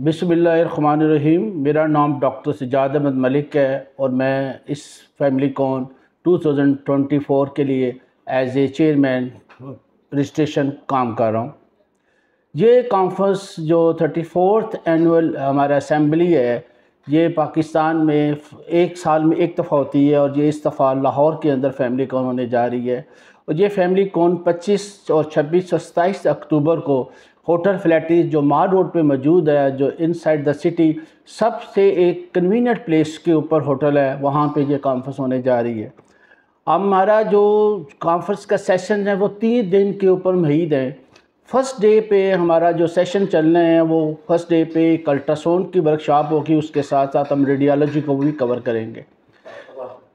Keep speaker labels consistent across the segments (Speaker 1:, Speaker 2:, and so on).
Speaker 1: बिस्मिल्लाहिर्रहमानिर्रहीम। मेरा नाम डॉक्टर सज्जाद अहमद मलिक है और मैं इस फैमिली कॉन 2024 के लिए एज ए चेयरमैन रजिस्ट्रेशन काम कर रहा हूँ। ये कॉन्फ्रेंस जो 34th एनुअल हमारा असेंबली है, ये पाकिस्तान में एक साल में एक दफ़ा होती है और ये इस दफ़ा लाहौर के अंदर फैमिली कॉन होने जा रही है। और ये फैमिली कॉन 25 और 26 और 27 अक्टूबर को होटल फ्लैटिस जो मार रोड पे मौजूद है, जो इनसाइड द सिटी सबसे एक कन्वीनियंट प्लेस के ऊपर होटल है, वहाँ पे ये कॉन्फ्रेंस होने जा रही है। हमारा जो कॉन्फ्रेंस का सेशन है वो 3 दिन के ऊपर मुहित है। फर्स्ट डे पे हमारा जो सेशन चलने हैं वो फर्स्ट डे पे एक अल्ट्रासाउंड की वर्कशॉप होगी, उसके साथ साथ हम रेडियोलॉजी को भी कवर करेंगे।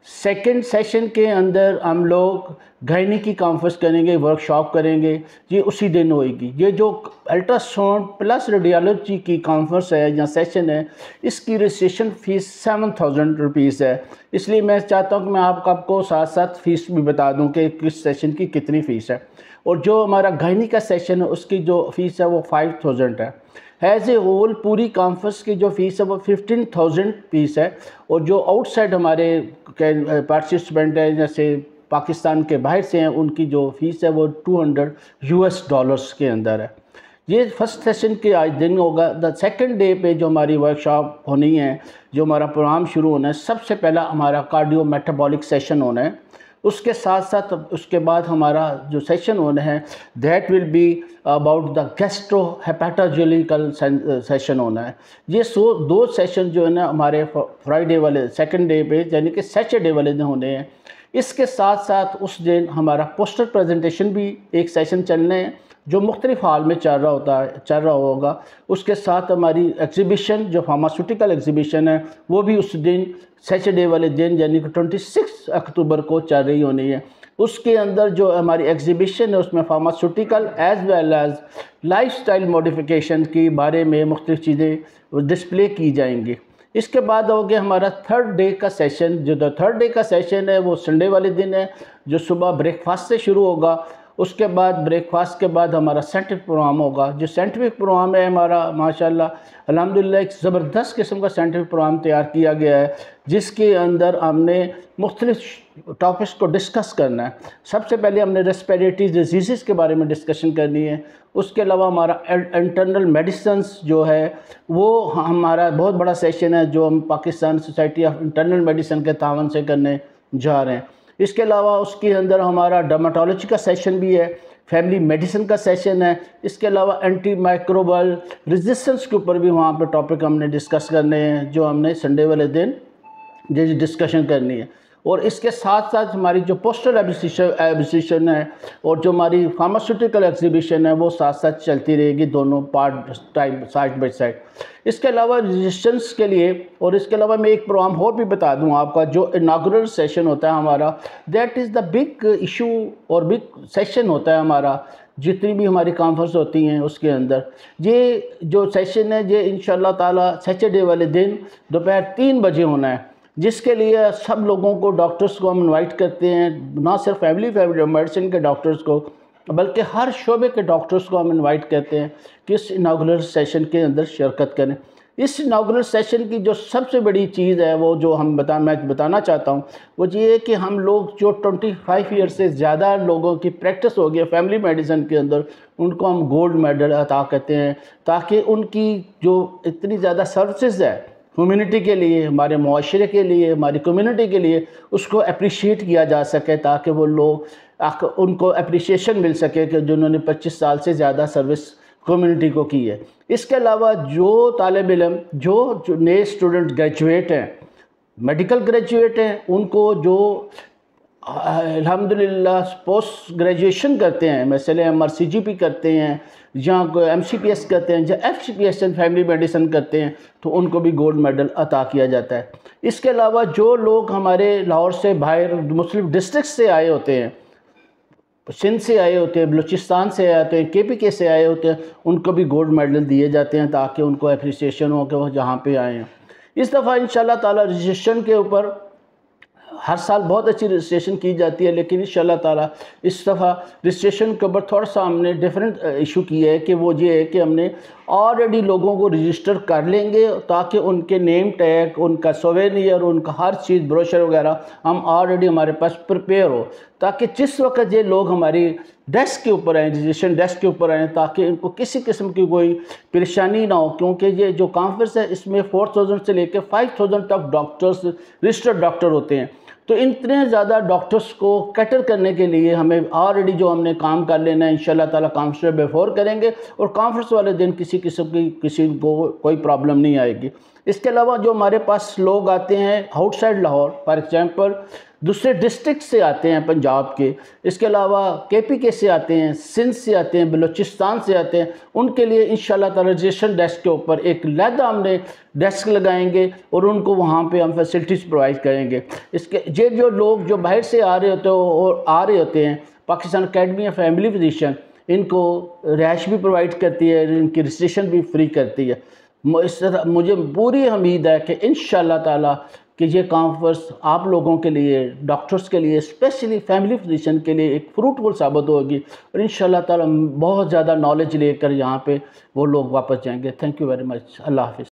Speaker 1: सेकंड सेशन के अंदर हम लोग गायनी की कॉन्फ्रेंस करेंगे, वर्कशॉप करेंगे, ये उसी दिन होएगी। ये जो अल्ट्रासाउंड प्लस रेडियोलॉजी की कॉन्फ्रेंस है या सेशन है, इसकी रजिस्ट्रेशन फ़ीस 7000 रुपीज़ है। इसलिए मैं चाहता हूँ कि मैं आपको साथ साथ फ़ीस भी बता दूँ कि किस सेशन की कितनी फ़ीस है। और जो हमारा गायनी का सेशन है उसकी जो फ़ीस है वो 5000 है। एज ए होल पूरी कॉन्फ्रेंस की जो फ़ीस है वो 15000 फ़ीस है। और जो आउटसाइड हमारे पार्टिसिपेंट हैं, जैसे पाकिस्तान के बाहर से हैं, उनकी जो फ़ीस है वो $200 के अंदर है। ये फर्स्ट सेशन के आज दिन होगा। द सेकंड डे पे जो हमारी वर्कशॉप होनी है, जो हमारा प्रोग्राम शुरू होना है, सबसे पहला हमारा कार्डियो मेटाबॉलिक सेशन होना है। उसके साथ साथ उसके बाद हमारा जो सेशन होना है that will be about the gastro hepatological session होना है। ये 2 सेशन जो है ना हमारे फ्राइडे वाले सेकंड डे पे यानी कि सैटरडे वाले दिन होने हैं। इसके साथ साथ उस दिन हमारा पोस्टर प्रेजेंटेशन भी एक सेशन चलने हैं जो मुख्तलिफ हाल में चल रहा होगा। उसके साथ हमारी एग्ज़िबिशन जो फार्मास्यूटिकल एग्ज़िबिशन है वो भी उस दिन सैटरडे वाले दिन यानी कि 26 अक्टूबर को चल रही होनी है। उसके अंदर जो हमारी एग्ज़िबिशन है उसमें pharmaceutical as well as lifestyle modification के बारे में मुख्तलिफ चीज़ें डिस्प्ले की जाएंगी। इसके बाद हो गया हमारा थर्ड डे का सेशन। जो थर्ड डे का सेशन है वो संडे वाले दिन है, जो सुबह ब्रेकफास्ट से शुरू होगा। उसके बाद ब्रेकफास्ट के बाद हमारा साइंटिफिक प्रोग्राम होगा। जो साइंटिफिक प्रोग्राम है हमारा माशाल्लाह अल्हम्दुलिल्लाह एक ज़बरदस्त किस्म का साइंटिफिक प्रोग्राम तैयार किया गया है, जिसके अंदर हमने मुख्तलिफ टॉपिक्स को डिस्कस करना है। सबसे पहले हमने रेस्पिरेटरी डिजीज़ के बारे में डिस्कशन करनी है। उसके अलावा हमारा इंटरनल मेडिसिन्स जो है वो हमारा बहुत बड़ा सेशन है, जो हम Pakistan society of internal medicine के तावन से करने जा रहे हैं। इसके अलावा उसके अंदर हमारा डर्माटोलॉजी का सेशन भी है, फैमिली मेडिसिन का सेशन है। इसके अलावा एंटी माइक्रोबल रेजिस्टेंस के ऊपर भी वहाँ पे टॉपिक हमने डिस्कस करने हैं, जो हमने संडे वाले दिन डिस्कशन करनी है। और इसके साथ साथ हमारी जो पोस्टल एग्जीबिशन है और जो हमारी फार्मास्यूटिकल एग्जीबिशन है वो साथ साथ चलती रहेगी, दोनों part time side by side. इसके अलावा रजिस्ट्रेशंस के लिए और इसके अलावा मैं एक प्रोग्राम और भी बता दूं आपका, जो इनागुरल सेशन होता है हमारा, that is the big issue और बिग सेशन होता है हमारा। जितनी भी हमारी कॉन्फ्रेंस होती हैं उसके अंदर ये जो सेशन है ये इंशाअल्लाह ताला सैटरडे वाले दिन दोपहर 3 बजे होना है, जिसके लिए सब लोगों को डॉक्टर्स को हम इनवाइट करते हैं। ना सिर्फ फैमिली मेडिसिन के डॉक्टर्स को बल्कि हर शोबे के डॉक्टर्स को हम इनवाइट करते हैं कि इस इनागुरल सेशन के अंदर शिरकत करें। इस इनागुरल सेशन की जो सबसे बड़ी चीज़ है वो जो मैं बताना चाहता हूँ वो ये है कि हम लोग जो 25 ईयर से ज़्यादा लोगों की प्रैक्टिस हो गई है फैमिली मेडिसिन के अंदर, उनको हम गोल्ड मेडल अता करते हैं, ताकि उनकी जो इतनी ज़्यादा सर्विसेज है कम्युनिटी के लिए, हमारे मुआशरे के लिए, हमारी कम्युनिटी के लिए, उसको अप्रिशिएट किया जा सके, ताकि वो लोग उनको अप्रिशिएशन मिल सके कि जिन्होंने 25 साल से ज़्यादा सर्विस कम्युनिटी को की है। इसके अलावा जो तालिब इल्म जो नए स्टूडेंट ग्रेजुएट हैं, मेडिकल ग्रेजुएट हैं, उनको जो अल्हम्दुलिल्लाह पोस्ट ग्रेजुएशन करते हैं, मसले MRCGP करते हैं या MCPS करते हैं या FCPS फैमिली मेडिसिन करते हैं, तो उनको भी गोल्ड मेडल अता किया जाता है। इसके अलावा जो लोग हमारे लाहौर से बाहर मुस्लिम डिस्ट्रिक्ट से आए होते हैं, सिंध से आए होते हैं, बलूचिस्तान से आए होते हैं, KPK से आए होते हैं, उनको भी गोल्ड मेडल दिए जाते हैं ताकि उनको अप्रिसिएशन हो कि वो जहाँ पे आए हैं। इस दफ़ा इंशाअल्लाह ताला रजिस्ट्रेशन के ऊपर ہر سال بہت اچھی رجسٹریشن کی جاتی ہے، لیکن انشاءاللہ تعالیٰ اس دفعہ رجسٹریشن کے اوپر تھوڑا سا ہم نے ڈیفرنٹ ایشو کیا ہے کہ وہ یہ ہے کہ ہم نے آلریڈی لوگوں کو رجسٹر کر لیں گے تاکہ ان کے نیم ٹیگ، ان کا سووینیر، ان کا ہر چیز بروشر وغیرہ ہم آلریڈی ہمارے پاس پریپیئر ہو، تاکہ جس وقت یہ لوگ ہماری ڈیسک کے اوپر آئیں، رجسٹریشن ڈیسک کے اوپر آئیں، تاکہ ان کو کسی قسم کی کوئی پریشانی نہ ہو، کیونکہ یہ جو کانفرنس ہے اس میں 4000 سے لے کے 5000 تک ڈاکٹرز رجسٹرڈ ڈاکٹر ہوتے ہیں۔ تو اتنے زیادہ ڈاکٹرز کو کیٹر کرنے کے لیے ہمیں آلریڈی جو ہم نے کام کر لینا ہے، انشاءاللہ تعالیٰ کانفرنس بیفور کریں گے، اور کانفرنس والے دن کسی قسم کی کسی کو کوئی پرابلم نہیں آئے گی۔ اس کے علاوہ جو ہمارے پاس لوگ آتے ہیں out side Lahore, for example دوسرے ڈسٹرکٹ سے آتے ہیں پنجاب کے، اس کے علاوہ KPK سے آتے ہیں، سندھ سے آتے ہیں، بلوچستان سے آتے ہیں، ان کے لیے انشاءاللہ تعالی رجسٹریشن ڈیسک کے اوپر ایک علیحدہ ہم نے ڈیسک لگائیں گے اور ان کو وہاں پہ ہم فیسلٹیز پرووائڈ کریں گے۔ اس کے جو لوگ جو باہر سے آ رہے ہوتے ہیں، Pakistan academy of family physician ان کو رہائش بھی پرووائڈ کرتی ہے، ان کی رجسٹریشن بھی فری کرتی ہے۔ اس طرح مجھے پوری امید ہے کہ انشاءاللہ تعالیٰ کہ یہ کانفرنس آپ لوگوں کے لیے، ڈاکٹرز کے لیے، اسپیشلی فیملی فزیشین کے لیے ایک فروٹفل ثابت ہوگی، اور انشاءاللہ تعالیٰ بہت زیادہ نالج لے کر یہاں پہ وہ لوگ واپس جائیں گے۔ Thank you very much. اللہ حافظ۔